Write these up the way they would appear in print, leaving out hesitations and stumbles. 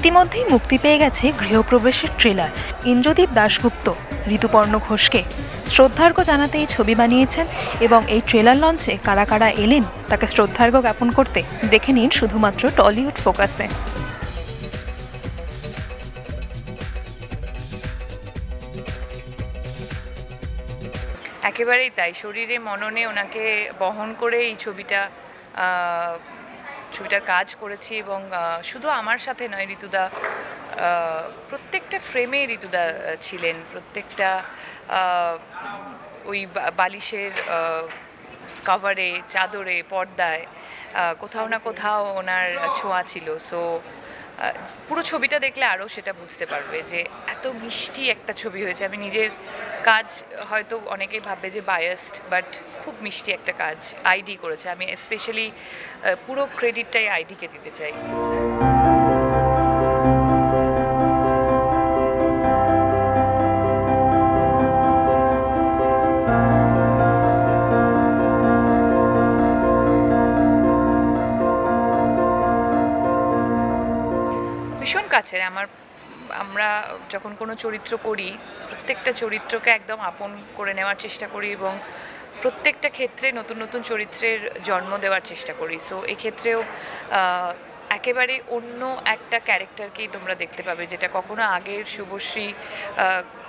ইতিমধ্যেই মুক্তি পেয়ে গেছে গৃহপ্রবেশের ট্রেলার। ইন্দ্রদীপ দাশগুপ্ত ঋতুপর্ণ ঘোষকে শ্রদ্ধার্ঘ্য জানাতে এই ছবি বানিয়েছেন এবং এই ট্রেলার লঞ্চে কারা কারা এলেন তাকে শ্রদ্ধার্ঘ্য জ্ঞাপন করতে দেখে নিন শুধুমাত্র টলিউড ফোকাসে। একেবারেই তাই, শরীরে মননে ওনাকে বহন করে এই ছবিটার কাজ করেছি এবং শুধু আমার সাথে নয়, ঋতুদা প্রত্যেকটা ফ্রেমে ঋতুদা ছিলেন, প্রত্যেকটা ওই বালিশের কভারে, চাদরে, পর্দায় কোথাও না কোথাও ওনার ছোঁয়া ছিল। সো পুরো ছবিটা দেখলে আরও সেটা বুঝতে পারবে যে এত মিষ্টি একটা ছবি হয়েছে। আমি নিজের কাজ হয়তো অনেকেই ভাববে যে বায়াসড, বাট খুব মিষ্টি একটা কাজ আইডি করেছে। আমি স্পেশালি পুরো ক্রেডিটটাই আইডিকে দিতে চাই। ভীষণ কাছের আমরা যখন কোনো চরিত্র করি, প্রত্যেকটা চরিত্রকে একদম আপন করে নেওয়ার চেষ্টা করি এবং প্রত্যেকটা ক্ষেত্রে নতুন নতুন চরিত্রের জন্ম দেওয়ার চেষ্টা করি। সো এই ক্ষেত্রেও একেবারে অন্য একটা ক্যারেক্টারকেই তোমরা দেখতে পাবে, যেটা কখনো আগের শুভশ্রী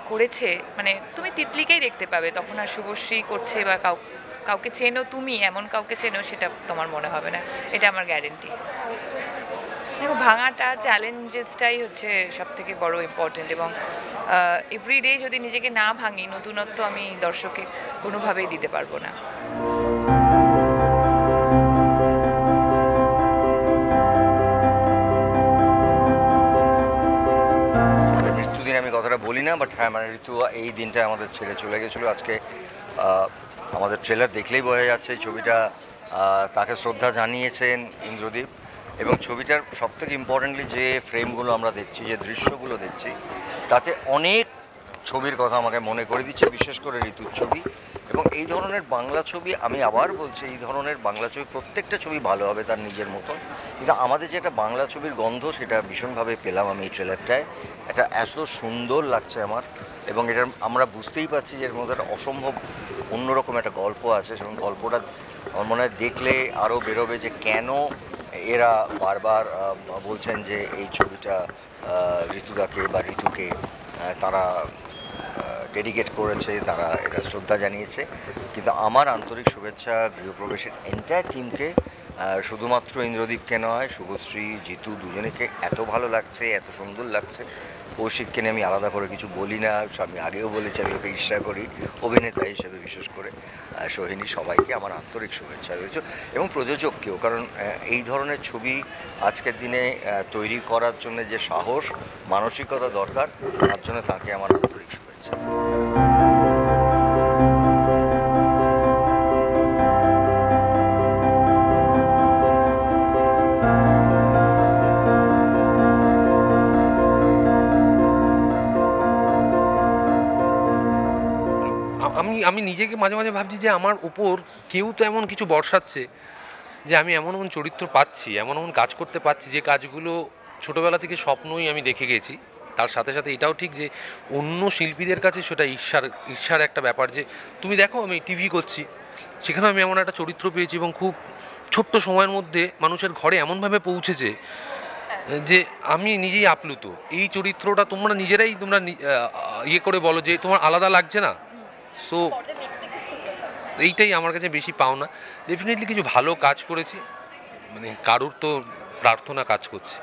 করেছে। মানে তুমি তিতলিকেই দেখতে পাবে, তখন আর শুভশ্রী করছে বা কাউকে চেনো, তুমি এমন কাউকে চেনো সেটা তোমার মনে হবে না, এটা আমার গ্যারেন্টি। ভাঙাটা, চ্যালেঞ্জেসটাই হচ্ছে সব থেকে বড় ইম্পর্টেন্ট এবং এভরিডে যদি নিজেকে না ভাঙি, নতুনত্ব আমি দর্শককে কোনোভাবেই দিতে পারবো না। মৃত্যুদিন আমি কথাটা বলি না, বাট হ্যাঁ, মানে ঋতু এই দিনটা আমাদের ছেড়ে চলে গেছিলো। আজকে আমাদের ট্রেলার দেখলেই বোঝা যাচ্ছে এই ছবিটা তাকে শ্রদ্ধা জানিয়েছেন ইন্দ্রদীপ। এবং ছবিটার সবথেকে ইম্পর্টেন্টলি যে ফ্রেমগুলো আমরা দেখছি, যে দৃশ্যগুলো দেখছি, তাতে অনেক ছবির কথা আমাকে মনে করে দিচ্ছে, বিশেষ করে ঋতুর ছবি। এবং এই ধরনের বাংলা ছবি, আমি আবার বলছি, এই ধরনের বাংলা ছবি প্রত্যেকটা ছবি ভালো হবে তার নিজের মতন, কিন্তু আমাদের যে একটা বাংলা ছবির গন্ধ সেটা ভীষণভাবে পেলাম আমি এই ট্রেলারটায়। এটা এত সুন্দর লাগছে আমার, এবং এটা আমরা বুঝতেই পারছি যে এর মধ্যে একটা অসম্ভব অন্যরকম একটা গল্প আছে। এবং গল্পটা আমার মনে হয় দেখলে আরও বেরোবে যে কেন এরা বারবার বলছেন যে এই ছবিটা ঋতুদাকে বা ঋতুকে তারা ডেডিকেট করেছে, তারা এটা শ্রদ্ধা জানিয়েছে। কিন্তু আমার আন্তরিক শুভেচ্ছা গৃহপ্রবেশের এন্টায়ার টিমকে, শুধুমাত্র ইন্দ্রদীপকে নয়, শুভশ্রী, জিতু দুজনেকে এত ভালো লাগছে, এত সুন্দর লাগছে। কৌশিককে নিয়ে আমি আলাদা করে কিছু বলি না, আমি আগেও বলেছি আমি ওকে ঈর্ষা করি অভিনেতা হিসেবে, বিশেষ করে সোহিনী। সবাইকে আমার আন্তরিক শুভেচ্ছা রয়েছে এবং প্রযোজককেও, কারণ এই ধরনের ছবি আজকের দিনে তৈরি করার জন্য যে সাহস, মানসিকতা দরকার, তার জন্য তাকে আমার আন্তরিক শুভেচ্ছা। আমি নিজেকে মাঝে মাঝে ভাবছি যে আমার উপর কেউ তো এমন কিছু বর্ষাচ্ছে যে আমি এমন এমন চরিত্র পাচ্ছি, এমন এমন কাজ করতে পারছি যে কাজগুলো ছোটোবেলা থেকে স্বপ্নই আমি দেখে গেছি। তার সাথে সাথে এটাও ঠিক যে অন্য শিল্পীদের কাছে সেটা ঈর্ষার একটা ব্যাপার, যে তুমি দেখো আমি টিভি করছি, সেখানে আমি এমন একটা চরিত্র পেয়েছি এবং খুব ছোট্ট সময়ের মধ্যে মানুষের ঘরে এমনভাবে পৌঁছেছে যে আমি নিজেই আপ্লুত। এই চরিত্রটা তোমরা নিজেরাই ইয়ে করে বলো যে তোমার আলাদা লাগছে না। সো এইটাই আমার কাছে বেশি পাওনা। ডেফিনেটলি কিছু ভালো কাজ করেছি, মানে কারুর তো প্রার্থনা কাজ করছে।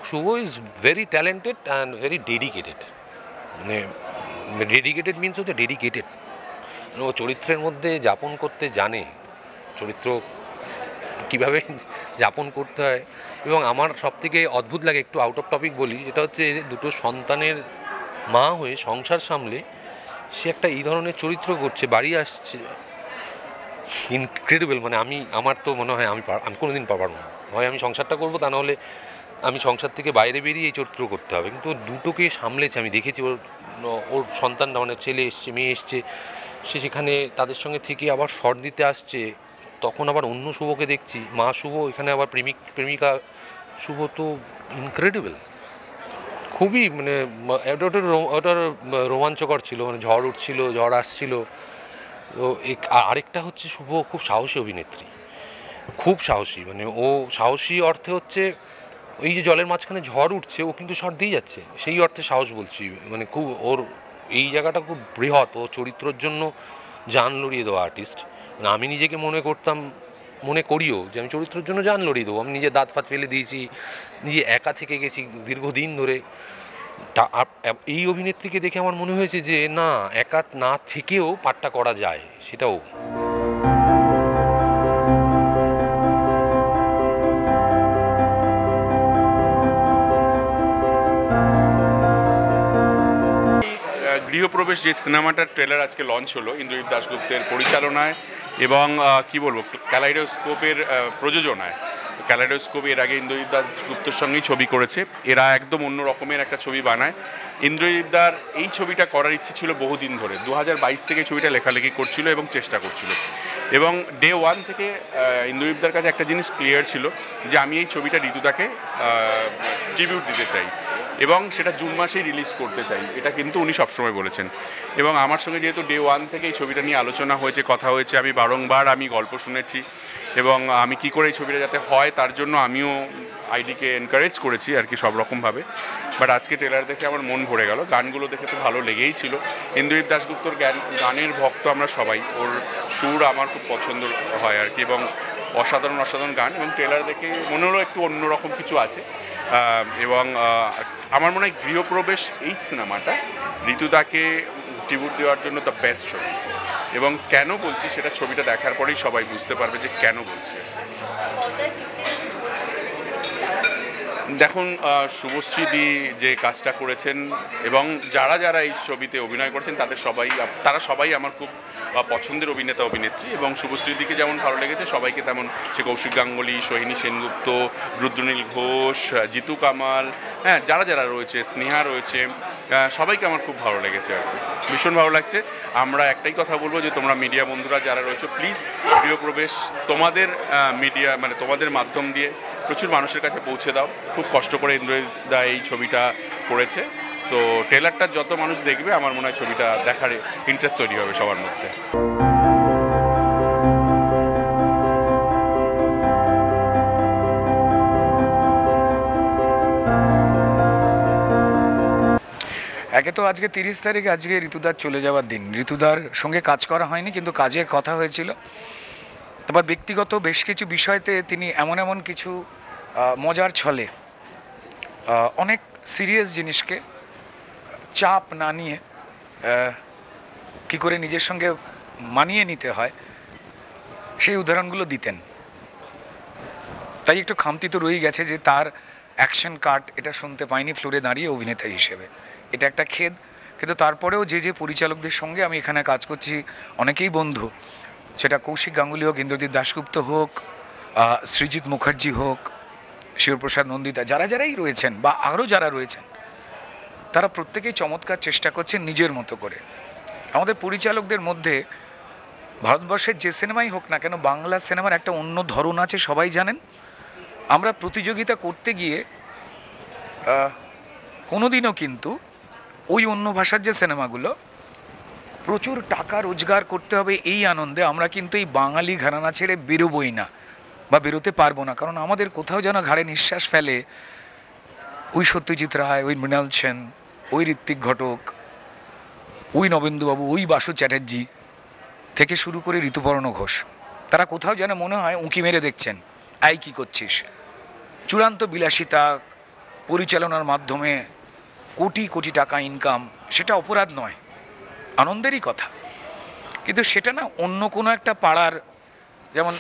Shubho is very talented and very dedicated. মানে ডেডিকেটেড মিনস হচ্ছে ডেডিকেটেড, ও চরিত্রের মধ্যে যাপন করতে জানে, চরিত্র কীভাবে যাপন করতে হয়। এবং আমার সবথেকে অদ্ভুত লাগে, একটু আউট অফ টপিক বলি, যেটা হচ্ছে দুটো সন্তানের মা হয়ে সংসার সামলে সে একটা এই ধরনের চরিত্র করছে, বাড়ি আসছে, ইনক্রেডিবল। মানে আমার তো মনে হয় আমি কোনোদিন পারবো না, হয় আমি সংসারটা করবো, তা নাহলে আমি সংসার থেকে বাইরে বেরিয়ে এই চরিত্র করতে হবে। কিন্তু দুটোকে সামলেছে, আমি দেখেছি। ওর সন্তানরা, মানে ছেলে এসছে, মেয়ে এসছে, সে সেখানে তাদের সঙ্গে থেকে আবার শর্ট দিতে আসছে, তখন আবার অন্য শুভকে দেখছি, মা শুভ এখানে আবার প্রেমিকা শুভ তো ইনক্রেডিবল, খুবই মানে ওটার রোমাঞ্চকর ছিল, মানে ঝড় উঠছিল, ঝড় আসছিল। তো আরেকটা হচ্ছে শুভ খুব সাহসী অভিনেত্রী, খুব সাহসী, মানে ও সাহসী অর্থে হচ্ছে এই যে জলের মাঝখানে ঝড় উঠছে ও কিন্তু শট দিয়ে যাচ্ছে, সেই অর্থে সাহস বলছি। মানে খুব ওর এই জায়গাটা খুব বৃহৎ, ও চরিত্রের জন্য জান লড়িয়ে দেওয়া আর্টিস্ট। মানে আমি নিজেকে মনে করিও যে আমি চরিত্রের জন্য জান লড়িয়ে দেবো। আমি নিজে দাঁত ফাত ফেলে দিয়েছি, নিজে একা থেকে গেছি দীর্ঘদিন ধরে। এই অভিনেত্রীকে দেখে আমার মনে হয়েছে যে না, একা না থেকেও পাঠটা করা যায়, সেটাও। গৃহপ্রবেশ যে সিনেমাটার ট্রেলার আজকে লঞ্চ হলো ইন্দ্রজিৎ দাশগুপ্তের পরিচালনায় এবং কি বলবো, ক্যালাইডোস্কোপের প্রযোজনায়। ক্যালাইডোস্কোপ এর আগে ইন্দ্রজিৎ দাশগুপ্তর সঙ্গেই ছবি করেছে, এরা একদম অন্য রকমের একটা ছবি বানায়। ইন্দ্রজিৎ দার এই ছবিটা করার ইচ্ছে ছিল বহুদিন ধরে, 2022 থেকে ছবিটা লেখালেখি করছিল এবং চেষ্টা করছিল। এবং ডে ওয়ান থেকে ইন্দ্রজিৎ দার কাছে একটা জিনিস ক্লিয়ার ছিল যে আমি এই ছবিটা ঋতুদাকে ট্রিবিউট দিতে চাই এবং সেটা জুন মাসেই রিলিজ করতে চাই, এটা কিন্তু উনি সবসময় বলেছেন। এবং আমার সঙ্গে যেহেতু ডে ওয়ান থেকে এই ছবিটা নিয়ে আলোচনা হয়েছে, কথা হয়েছে, আমি বারংবার গল্প শুনেছি এবং আমি কি করে এই ছবিটা যাতে হয় তার জন্য আমিও আইডিকে এনকারেজ করেছি আর কি সব রকমভাবে। বাট আজকে ট্রেলার দেখে আমার মন ভরে গেল, গানগুলো দেখে তো ভালো লেগেই ছিল। ইন্দ্রজিৎ দাশগুপ্তর গানের ভক্ত আমরা সবাই, ওর সুর আমার খুব পছন্দ হয় আর কি, এবং অসাধারণ অসাধারণ গান। এবং ট্রেলার দেখে মনে হলো একটু অন্যরকম কিছু আছে। এবং আমার মনে হয় গৃহপ্রবেশ এই সিনেমাটা ঋতুদাকে ট্রিবিউট দেওয়ার জন্য দ্য বেস্ট ছবি। এবং কেন বলছি সেটা ছবিটা দেখার পরেই সবাই বুঝতে পারবে যে কেন বলছি। দেখুন, শুভশ্রীদি যে কাজটা করেছেন এবং যারা যারা এই ছবিতে অভিনয় করেছেন তারা সবাই আমার খুব পছন্দের অভিনেতা অভিনেত্রী। এবং শুভশ্রীদিকে যেমন ভালো লেগেছে সবাইকে তেমন, সে কৌশিক গাঙ্গুলি, সোহিনী সেনগুপ্ত, রুদ্রনীল ঘোষ, জিতু কামাল, হ্যাঁ যারা যারা রয়েছে, স্নেহা রয়েছে, সবাইকে আমার খুব ভালো লেগেছে আর কি, ভীষণ ভালো লাগছে। আমরা একটাই কথা বলবো যে তোমরা মিডিয়া বন্ধুরা যারা রয়েছে, প্লিজ গৃহপ্রবেশ তোমাদের মিডিয়া মানে তোমাদের মাধ্যম দিয়ে প্রচুর মানুষের কাছে পৌঁছে দাও। খুব কষ্ট করে ইন্দ্রজিৎ দা এই ছবিটা করেছে। সো ট্রেলারটা যত মানুষ দেখবে আমার মনে হয় ছবিটা দেখার ইন্টারেস্ট তৈরি হবে সবার মধ্যে। একে তো আজকে 30 তারিখ, আজকে ঋতুদার চলে যাওয়ার দিন। ঋতুদার সঙ্গে কাজ করা হয়নি কিন্তু কাজের কথা হয়েছিল। তারপর ব্যক্তিগত বেশ কিছু বিষয়তে তিনি এমন কিছু মজার ছলে অনেক সিরিয়াস জিনিসকে চাপ না নিয়ে কী করে নিজের সঙ্গে মানিয়ে নিতে হয় সেই উদাহরণগুলো দিতেন। তাই একটু খামতি তো রয়েই গেছে যে তার অ্যাকশন কাট এটা শুনতে পাইনি ফ্লোরে দাঁড়িয়ে অভিনেতা হিসেবে, এটা একটা খেদ। কিন্তু তারপরেও যে পরিচালকদের সঙ্গে আমি এখানে কাজ করছি অনেকেই বন্ধু, সেটা কৌশিক গাঙ্গুলি হোক, ইন্দ্রজিৎ দাশগুপ্ত হোক, সৃজিত মুখার্জি হোক, শিবপ্রসাদ নন্দিতা, যারাই রয়েছেন বা আরও যারা রয়েছেন, তারা প্রত্যেকেই চমৎকার চেষ্টা করছেন নিজের মতো করে। আমাদের পরিচালকদের মধ্যে ভারতবর্ষের যে সিনেমাই হোক না কেন, বাংলা সিনেমার একটা অন্য ধরন আছে, সবাই জানেন। আমরা প্রতিযোগিতা করতে গিয়ে কোনোদিনও কিন্তু ওই অন্য ভাষার যে সিনেমাগুলো প্রচুর টাকা রোজগার করতে হবে এই আনন্দে আমরা কিন্তু এই বাঙালি ঘরানা ছেড়ে বেরোবই না বা বেরোতে পারবো না। কারণ আমাদের কোথাও যেন ঘাড়ে নিঃশ্বাস ফেলে ওই সত্যজিৎ রায়, ওই মৃণাল সেন, ওই ঋত্বিক ঘটক, ওই নবেন্দুবাবু, ওই বাসু চ্যাটার্জি থেকে শুরু করে ঋতুপর্ণ ঘোষ। তারা কোথাও যেন মনে হয় উঁকি মেরে দেখছেন, আই কী করছিস। চূড়ান্ত বিলাসিতা, পরিচালনার মাধ্যমে কোটি কোটি টাকা ইনকাম, সেটা অপরাধ নয়, আনন্দেরই কথা। কিন্তু সেটা না অন্য কোনো একটা পাড়ার, যেমন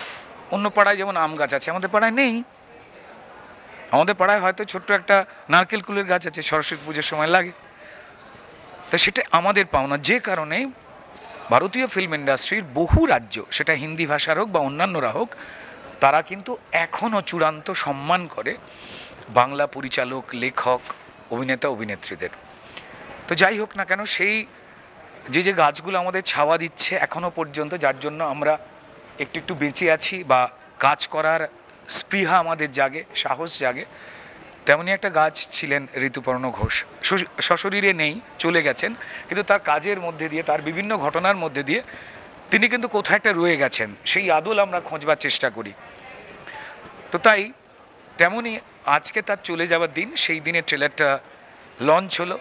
অন্য পাড়ায় যেমন আম গাছ আছে, আমাদের পাড়ায় নেই। আমাদের পাড়ায় হয়তো ছোট্ট একটা নারকেল কুলের গাছ আছে, সরস্বতী পুজোর সময় লাগে। তা সেটা আমাদের পাওনা। যে কারণে ভারতীয় ফিল্ম ইন্ডাস্ট্রির বহু রাজ্য, সেটা হিন্দি ভাষার হোক বা অন্যান্যরা হোক, তারা কিন্তু এখনও চূড়ান্ত সম্মান করে বাংলা পরিচালক, লেখক, অভিনেতা, অভিনেত্রীদের। তো যাই হোক না কেন, সেই যে গাছগুলো আমাদের ছাওয়া দিচ্ছে এখনও পর্যন্ত, যার জন্য আমরা একটু বেঁচে আছি বা কাজ করার স্পৃহা আমাদের জাগে, সাহস জাগে, তেমনই একটা গাছ ছিলেন ঋতুপর্ণ ঘোষ। সশরীরে নেই, চলে গেছেন, কিন্তু তার কাজের মধ্যে দিয়ে, তার বিভিন্ন ঘটনার মধ্যে দিয়ে তিনি কিন্তু কোথাও একটা রয়ে গেছেন, সেই আদল আমরা খোঁজবার চেষ্টা করি। তো তাই তেমনই আজকে তার চলে যাওয়ার দিন, সেই দিনের ট্রেলারটা লঞ্চ হলো।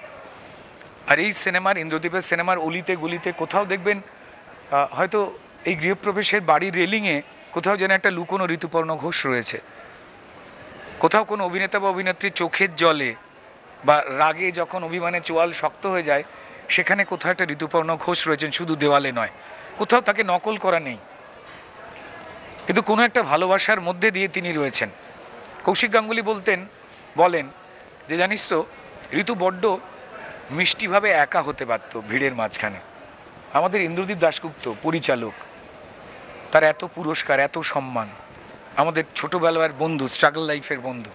আর এই সিনেমার, ইন্দ্রদীপের সিনেমার অলিতে গলিতে কোথাও দেখবেন হয়তো এই গৃহপ্রবেশের বাড়ির রেলিংয়ে কোথাও যেন একটা লুকোনো ঋতুপর্ণ ঘোষ রয়েছে। কোথাও কোনো অভিনেতা বা অভিনেত্রীর চোখের জলে বা রাগে যখন অভিমানে চোয়াল শক্ত হয়ে যায়, সেখানে কোথাও একটা ঋতুপর্ণ ঘোষ রয়েছেন, শুধু দেওয়ালে নয়, কোথাও তাকে নকল করা নেই, কিন্তু কোনো একটা ভালোবাসার মধ্যে দিয়ে তিনি রয়েছেন। কৌশিক গাঙ্গুলি বলেন যে জানিস তো, ঋতু বড্ড মিষ্টিভাবে একা হতে পারত ভিড়ের মাঝখানে। আমাদের ইন্দ্রদীপ দাশগুপ্ত পরিচালক, তার এত পুরস্কার, এত সম্মান, আমাদের ছোটোবেলার বন্ধু, স্ট্রাগল লাইফের বন্ধু,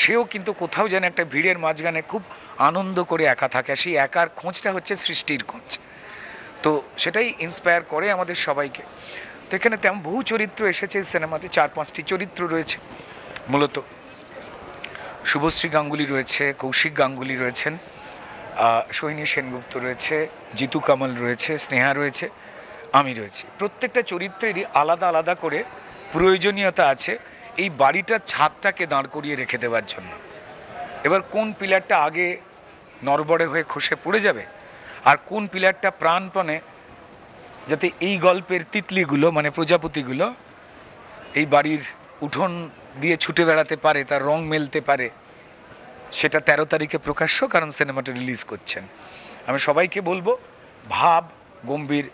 সেও কিন্তু কোথাও যেন একটা ভিড়ের মাঝখানে খুব আনন্দ করে একা থাকে। সেই একার খোঁজটা হচ্ছে সৃষ্টির খোঁজ। তো সেটাই ইন্সপায়ার করে আমাদের সবাইকে। তো এখানে তেমন বহু চরিত্র এসেছে সিনেমাতে, 4-5টি চরিত্র রয়েছে মূলত। শুভশ্রী গাঙ্গুলি রয়েছে, কৌশিক গাঙ্গুলি রয়েছেন, সোহিনী সেনগুপ্ত রয়েছে, জিতু কামাল রয়েছে, স্নেহা রয়েছে, আমি রয়েছি। প্রত্যেকটা চরিত্রেরই আলাদা আলাদা করে প্রয়োজনীয়তা আছে এই বাড়িটার ছাদটাকে দাঁড় করিয়ে রেখে দেওয়ার জন্য। এবার কোন পিলারটা আগে নড়বড়ে হয়ে খসে পড়ে যাবে, আর কোন পিলারটা প্রাণপণে যাতে এই গল্পের তিতলিগুলো, মানে প্রজাপতিগুলো, এই বাড়ির উঠোন দিয়ে ছুটে বেড়াতে পারে, তার রং মেলতে পারে, সেটা 13 তারিখে প্রকাশ্য, কারণ সিনেমাটা রিলিজ করছেন। আমি সবাইকে বলবো, ভাব গম্ভীর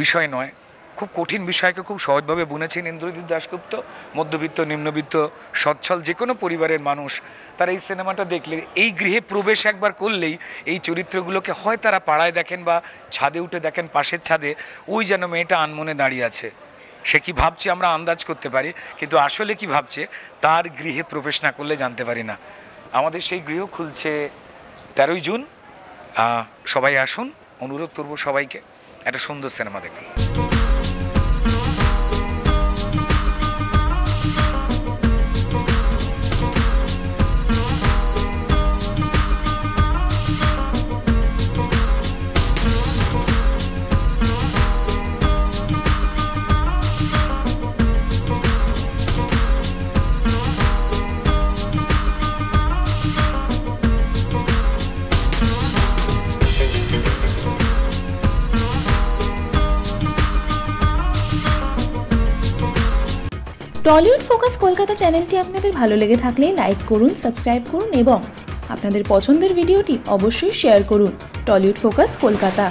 বিষয় নয়, খুব কঠিন বিষয়কে খুব সহজভাবে বুনেছেন ইন্দ্রদীপ দাশগুপ্ত। মধ্যবিত্ত, নিম্নবিত্ত, সচ্ছল যে কোনো পরিবারের মানুষ তারা এই সিনেমাটা দেখলে, এই গৃহে প্রবেশ একবার করলেই এই চরিত্রগুলোকে হয় তারা পাড়ায় দেখেন বা ছাদে উঠে দেখেন, পাশের ছাদে ওই যেন মেয়েটা আনমনে দাঁড়িয়ে আছে। সে কি ভাবছে আমরা আন্দাজ করতে পারি, কিন্তু আসলে কি ভাবছে তার গৃহে প্রবেশ না করলে জানতে পারি না। আমাদের সেই গৃহ খুলছে 13ই জুন। সবাই আসুন, অনুরোধ করব সবাইকে, একটা সুন্দর সিনেমা দেখুন। টলিউড ফোকাস কলকাতা চ্যানেলটি আপনাদের ভালো লেগে থাকলে লাইক করুন, সাবস্ক্রাইব করুন এবং আপনাদের পছন্দের ভিডিওটি অবশ্যই শেয়ার করুন। Tollywood focus Kolkata.